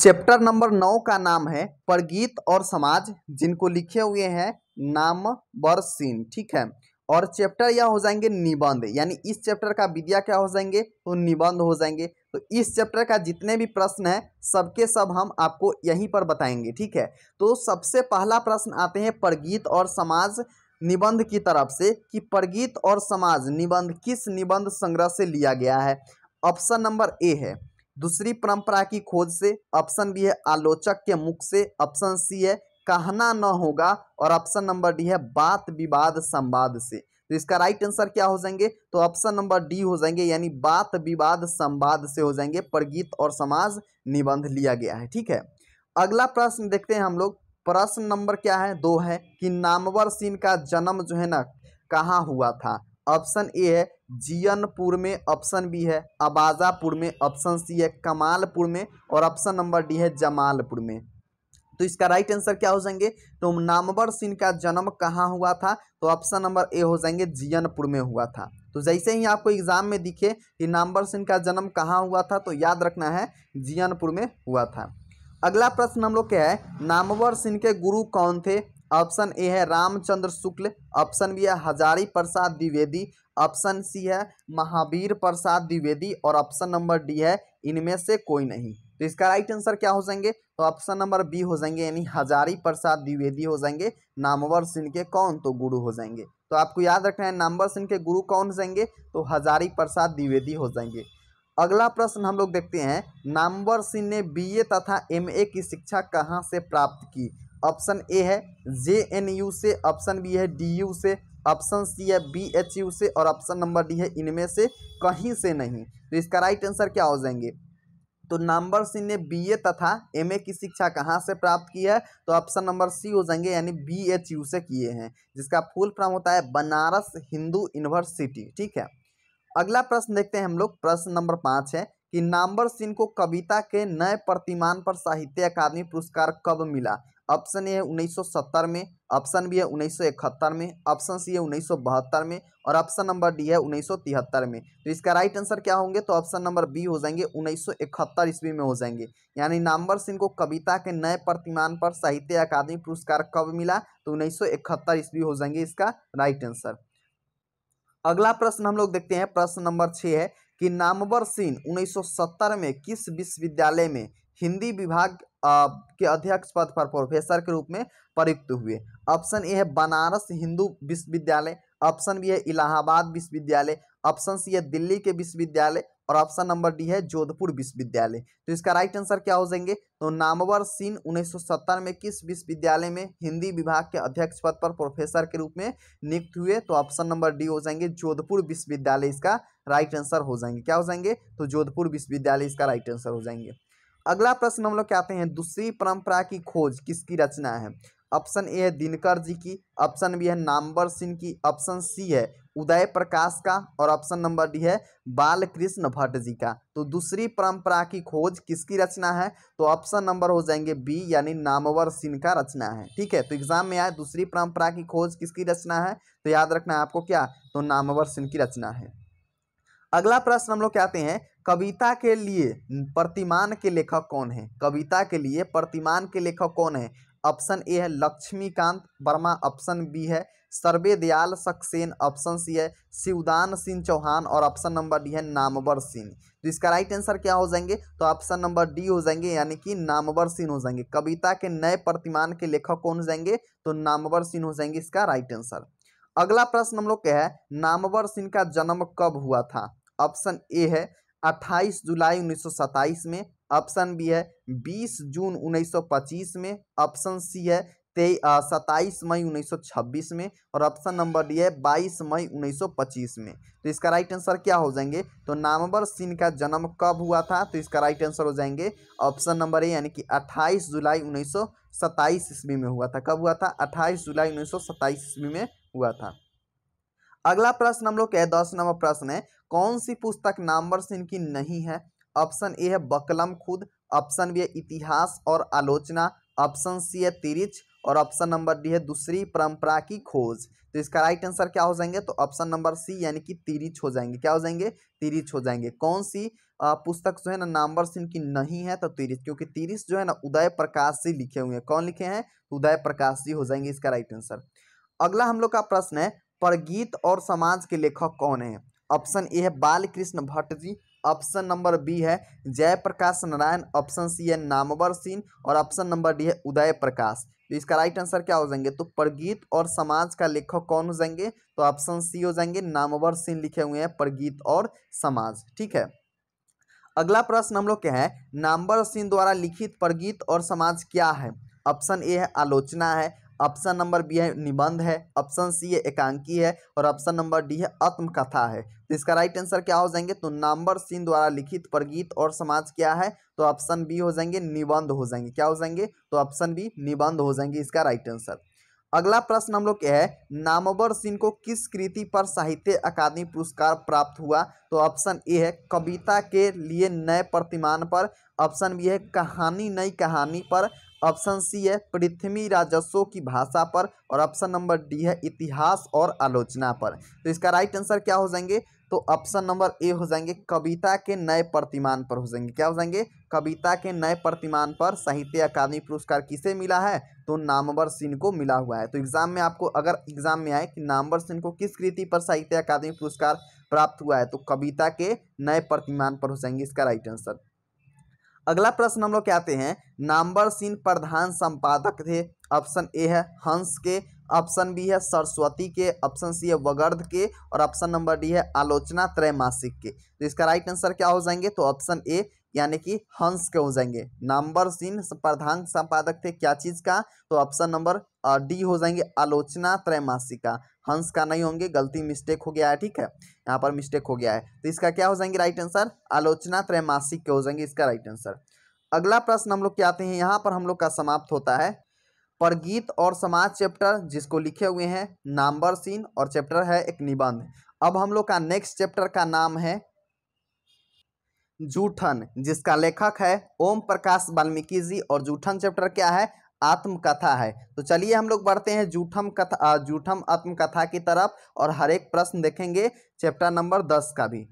Chapter number 9 का नाम है परगीत और समाज, जिनको लिखे हुए हैं नामवर सिंह। ठीक है। और चैप्टर यह हो जाएंगे निबंध, यानी इस चैप्टर का विद्या क्या हो जाएंगे तो निबंध हो जाएंगे। तो इस चैप्टर का जितने भी प्रश्न हैं सबके सब हम आपको यहीं पर बताएंगे। ठीक है। तो सबसे पहला प्रश्न आते हैं परगीत और समाज निबंध की तरफ से कि परगीत और समाज निबंध किस निबंध संग्रह से लिया गया है। ऑप्शन नंबर ए है दूसरी परंपरा की खोज से, ऑप्शन बी है आलोचक के मुख से, ऑप्शन सी है कहना न होगा और ऑप्शन नंबर डी है बात विवाद संवाद से। तो इसका राइट आंसर क्या हो जाएंगे तो ऑप्शन नंबर डी हो जाएंगे, यानी बात विवाद संवाद से हो जाएंगे परगीत और समाज निबंध लिया गया है। ठीक है। अगला प्रश्न देखते हैं हम लोग। प्रश्न नंबर क्या है 2 है कि नामवर सिंह का जन्म जो है ना कहाँ हुआ था। ऑप्शन ए है जियनपुर में, ऑप्शन बी है अबाजापुर में, ऑप्शन सी है कमालपुर में और ऑप्शन नंबर डी है जमालपुर में। तो इसका राइट आंसर क्या हो जाएंगे तो नामवर सिंह का जन्म कहाँ हुआ था तो ऑप्शन नंबर ए हो जाएंगे जियनपुर में हुआ था। तो जैसे ही आपको एग्जाम में दिखे कि नामवर सिंह का जन्म कहाँ हुआ था तो याद रखना है जियनपुर में हुआ था। अगला प्रश्न हम लोग क्या है नामवर सिंह के गुरु कौन थे। ऑप्शन ए है रामचंद्र शुक्ल, ऑप्शन बी है हजारी प्रसाद द्विवेदी, ऑप्शन सी है महावीर प्रसाद द्विवेदी और ऑप्शन नंबर डी है इनमें से कोई नहीं। तो इसका राइट आंसर क्या हो जाएंगे तो ऑप्शन नंबर बी हो जाएंगे, यानी हजारी प्रसाद द्विवेदी हो जाएंगे नामवर सिंह के कौन तो गुरु हो जाएंगे। तो आपको याद रखना है नामवर सिंह के गुरु कौन हो जाएंगे तो हजारी प्रसाद द्विवेदी हो जाएंगे। अगला प्रश्न हम लोग देखते हैं नामवर सिंह ने बीए तथा एमए की शिक्षा कहाँ से प्राप्त की। ऑप्शन ए है जेएनयू से, ऑप्शन बी है डीयू से, ऑप्शन सी है बीएचयू से और ऑप्शन नंबर डी है इनमें से कहीं से नहीं। तो इसका राइट आंसर क्या हो जाएंगे तो नामवर सिंह ने बीए तथा एमए की शिक्षा कहाँ से प्राप्त की है तो ऑप्शन नंबर सी हो जाएंगे, यानी बीएचयू से किए हैं, जिसका फुल फॉर्म होता है बनारस हिंदू यूनिवर्सिटी। ठीक है। अगला प्रश्न देखते हैं हम लोग। प्रश्न नंबर 5 है कि नामवर सिंह को कविता के नए प्रतिमान पर साहित्य अकादमी पुरस्कार कब मिला। ऑप्शन ए है 1970 में, ऑप्शन बी है 1971 में, ऑप्शन सी है 1972 में और ऑप्शन नंबर डी है 1973 में। तो इसका राइट आंसर क्या होंगे तो ऑप्शन नंबर बी हो जाएंगे 1971 ईस्वी में हो जाएंगे, यानी नामवर सिंह को कविता के नए प्रतिमान पर साहित्य अकादमी पुरस्कार कब मिला तो 1971 ईस्वी हो जाएंगे इसका राइट आंसर। अगला प्रश्न हम लोग देखते हैं। प्रश्न नंबर 6 है कि नामवर सिंह 1970 में किस विश्वविद्यालय में हिंदी विभाग के अध्यक्ष पद पर प्रोफेसर के रूप में प्रयुक्त हुए। ऑप्शन ए है बनारस हिंदू विश्वविद्यालय, ऑप्शन बी है इलाहाबाद विश्वविद्यालय, ऑप्शन सी है दिल्ली के विश्वविद्यालय और ऑप्शन नंबर डी है जोधपुर विश्वविद्यालय। तो इसका राइट आंसर क्या हो जाएंगे तो नामवर सिंह 1970 में किस विश्वविद्यालय में हिंदी विभाग के अध्यक्ष पद पर प्रोफेसर के रूप में नियुक्त हुए तो ऑप्शन नंबर डी हो जाएंगे जोधपुर विश्वविद्यालय इसका राइट आंसर हो जाएंगे। क्या हो जाएंगे तो जोधपुर विश्वविद्यालय इसका राइट आंसर हो जाएंगे। अगला प्रश्न हम लोग क्या आते हैं दूसरी परंपरा की खोज किसकी रचना है। ऑप्शन ए है दिनकर जी की, ऑप्शन बी है नामवर सिंह की, ऑप्शन सी है उदय प्रकाश का और ऑप्शन नंबर डी है बालकृष्ण भट्ट जी का। तो दूसरी परंपरा की खोज किसकी रचना है तो ऑप्शन नंबर हो जाएंगे बी, यानी नामवर सिंह का रचना है। ठीक है। तो एग्जाम में आए दूसरी परंपरा की खोज किसकी रचना है तो याद रखना है आपको क्या तो नामवर सिंह की रचना है। अगला प्रश्न हम लोग क्या आते हैं कविता के लिए प्रतिमान के लेखक कौन है। कविता के लिए प्रतिमान के लेखक कौन है। ऑप्शन ए है लक्ष्मीकांत वर्मा, ऑप्शन बी है सर्वेदयाल सक्सेन, ऑप्शन सी है शिवदान सिंह चौहान और ऑप्शन नंबर डी है नामवर सिंह। तो इसका राइट आंसर क्या हो जाएंगे तो ऑप्शन नंबर डी हो जाएंगे, यानी कि नामवर सिंह हो जाएंगे। कविता के नए प्रतिमान के लेखक कौन हो जाएंगे तो नामवर सिंह हो जाएंगे इसका राइट आंसर। अगला प्रश्न हम लोग क्या है नामवर सिंह का जन्म कब हुआ था। ऑप्शन ए है 28 जुलाई 1927 में, ऑप्शन बी है 20 जून 1925 में, ऑप्शन सी है 27 मई 1926 में और ऑप्शन नंबर डी है 22 मई 1925 में। तो इसका राइट आंसर क्या हो जाएंगे तो नामवर सिंह का जन्म कब हुआ था तो इसका राइट आंसर हो जाएंगे ऑप्शन नंबर ए, यानी कि 28 जुलाई 1927 ईस्वी में हुआ था। कब हुआ था 28 जुलाई 1927 ईस्वी में हुआ था। अगला प्रश्न हम लोग क्या है 10 नंबर प्रश्न है कौन सी पुस्तक नामवर सिंह की नहीं है। ऑप्शन ए है बकलम खुद, ऑप्शन बी है इतिहास और आलोचना, ऑप्शन सी है तिरिच और ऑप्शन नंबर डी है दूसरी परंपरा की खोज। तो इसका राइट आंसर क्या हो जाएंगे तो ऑप्शन नंबर सी, यानी कि तिरिच हो जाएंगे। क्या हो जाएंगे तिरिच हो जाएंगे। कौन सी पुस्तक जो है ना नामवर सिंह की नहीं है तो तिरिस, क्योंकि तिरिस जो है ना उदय प्रकाश जी लिखे हुए हैं। कौन लिखे हैं? उदय प्रकाश जी हो जाएंगे इसका राइट आंसर। अगला हम लोग का प्रश्न है, परगीत और समाज के लेखक कौन है? ऑप्शन ए है Balkrishna Bhatt ji, option number B है जयप्रकाश नारायण, ऑप्शन सी है नामवर सिंह और ऑप्शन नंबर डी है उदय प्रकाश। तो इसका राइट आंसर क्या हो जाएंगे? तो परगीत और समाज का लेखक कौन हो जाएंगे? तो ऑप्शन सी हो जाएंगे नामवर सिंह लिखे हुए हैं परगीत और समाज। ठीक है, अगला प्रश्न हम लोग क्या है, नामवर सिंह द्वारा लिखित परगीत और समाज क्या है? ऑप्शन ए है आलोचना है, ऑप्शन नंबर बी है निबंध है, ऑप्शन सी है एकांकी है और ऑप्शन नंबर डी है आत्मकथा है। तो इसका राइट आंसर क्या हो जाएंगे? तो नामवर सिंह द्वारा लिखित परगीत और समाज क्या है? तो ऑप्शन बी हो जाएंगे निबंध हो जाएंगे। क्या हो जाएंगे? तो ऑप्शन बी निबंध हो जाएंगे इसका राइट आंसर। अगला प्रश्न हम लोग क्या है, नामवर सिंह को किस कृति पर साहित्य अकादमी पुरस्कार प्राप्त हुआ? तो ऑप्शन ए है कविता के लिए नए प्रतिमान पर, ऑप्शन बी है कहानी नई कहानी पर, ऑप्शन सी है पृथ्वी राजस्व की भाषा पर और ऑप्शन नंबर डी है इतिहास और आलोचना पर। तो इसका राइट आंसर क्या हो जाएंगे? तो ऑप्शन नंबर ए हो जाएंगे कविता के नए प्रतिमान पर हो जाएंगे। क्या हो जाएंगे? कविता के नए प्रतिमान पर साहित्य अकादमी पुरस्कार किसे मिला है? तो नामवर सिंह को मिला हुआ है। तो एग्जाम में आपको अगर एग्जाम में आए कि नामवर सिंह को किस कृति पर साहित्य अकादमी पुरस्कार प्राप्त हुआ है, तो कविता के नए प्रतिमान पर हो जाएंगे इसका राइट आंसर। अगला प्रश्न हम लोग क्या आते हैं, नामवर सिंह प्रधान संपादक थे। ऑप्शन ए है हंस के, ऑप्शन बी है सरस्वती के, ऑप्शन सी है वगर्ध के और ऑप्शन नंबर डी है आलोचना त्रैमासिक के। तो इसका राइट आंसर क्या हो जाएंगे? तो ऑप्शन ए यानी कि हंस के हो जाएंगे। नामवर सिंह प्रधान संपादक थे क्या चीज का? तो ऑप्शन नंबर डी हो जाएंगे आलोचना त्रैमासिक का। हंस का नहीं होंगे, गलती मिस्टेक हो गया है। ठीक है, यहाँ पर मिस्टेक हो गया है। तो इसका क्या हो जाएंगे राइट आंसर? आलोचना त्रैमासिक के हो जाएंगे इसका राइट आंसर। अगला प्रश्न हम लोग क्या आते हैं, यहाँ पर हम लोग का समाप्त होता है परगीत और समाज चैप्टर, जिसको लिखे हुए हैं नामवर सिंह और चैप्टर है एक निबंध। अब हम लोग का नेक्स्ट चैप्टर का नाम है जूठन, जिसका लेखक है ओम प्रकाश वाल्मीकि जी और जूठन चैप्टर क्या है? आत्मकथा है। तो चलिए हम लोग बढ़ते हैं जूठम आत्मकथा की तरफ और हर एक प्रश्न देखेंगे चैप्टर नंबर 10 का भी।